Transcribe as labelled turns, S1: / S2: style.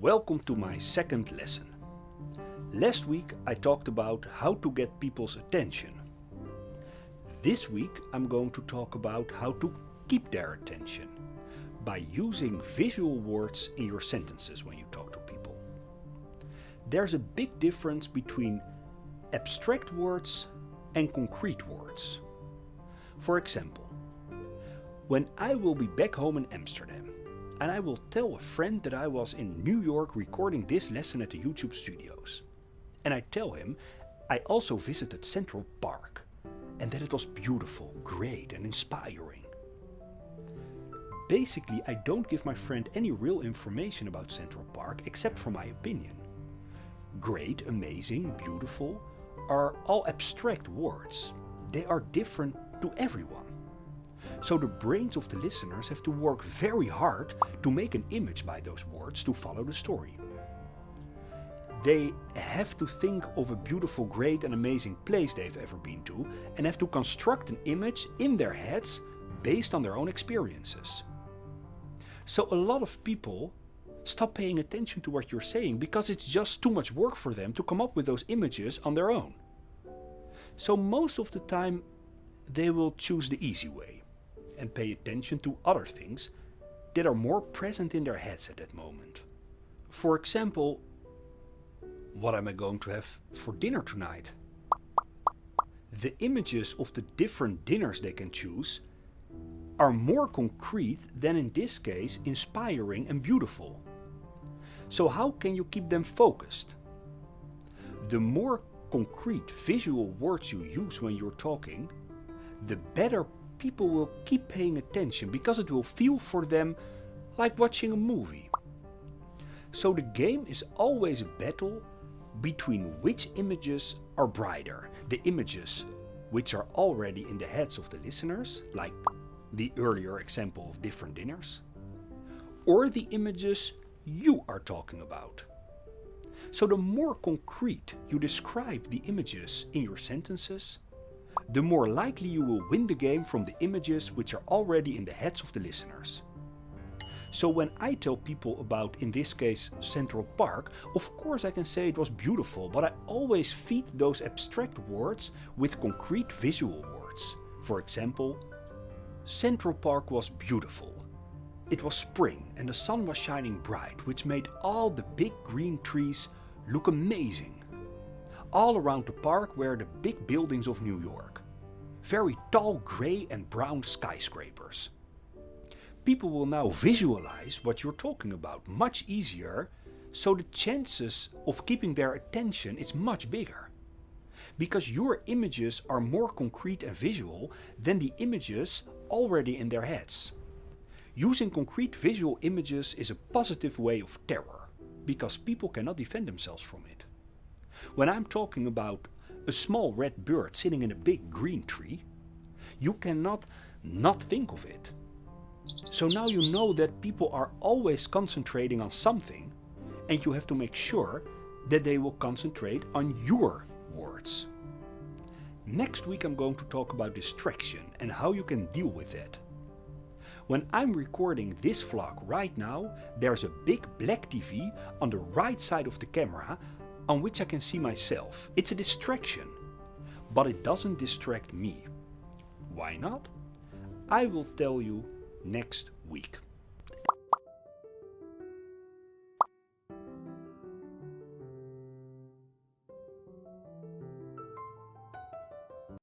S1: Welcome to my second lesson. Last week I talked about how to get people's attention. This week I'm going to talk about how to keep their attention by using visual words in your sentences when you talk to people. There's a big difference between abstract words and concrete words. For example, when I will be back home in Amsterdam, and I will tell a friend that I was in New York recording this lesson at the YouTube studios. And I tell him I also visited Central Park and that it was beautiful, great and inspiring. Basically, I don't give my friend any real information about Central Park except for my opinion. Great, amazing, beautiful are all abstract words. They are different to everyone. So the brains of the listeners have to work very hard to make an image by those words to follow the story. They have to think of a beautiful, great and amazing place they've ever been to and have to construct an image in their heads based on their own experiences. So a lot of people stop paying attention to what you're saying because it's just too much work for them to come up with those images on their own. So most of the time they will choose the easy way and pay attention to other things that are more present in their heads at that moment. For example, what am I going to have for dinner tonight? The images of the different dinners they can choose are more concrete than in this case inspiring and beautiful. So how can you keep them focused? The more concrete visual words you use when you're talking, the better people will keep paying attention because it will feel for them like watching a movie. So the game is always a battle between which images are brighter. The images which are already in the heads of the listeners, like the earlier example of different dinners, or the images you are talking about. So the more concrete you describe the images in your sentences, the more likely you will win the game from the images which are already in the heads of the listeners. So when I tell people about, in this case, Central Park, of course I can say it was beautiful, but I always feed those abstract words with concrete visual words. For example, Central Park was beautiful. It was spring and the sun was shining bright, which made all the big green trees look amazing. All around the park were the big buildings of New York. Very tall grey and brown skyscrapers. People will now visualize what you're talking about much easier, so the chances of keeping their attention is much bigger. Because your images are more concrete and visual than the images already in their heads. Using concrete visual images is a positive way of terror, because people cannot defend themselves from it. When I'm talking about a small red bird sitting in a big green tree, you cannot not think of it. So now you know that people are always concentrating on something, and you have to make sure that they will concentrate on your words. Next week I'm going to talk about distraction and how you can deal with it. When I'm recording this vlog right now, there's a big black TV on the right side of the camera on which I can see myself. It's a distraction, but it doesn't distract me. Why not? I will tell you next week.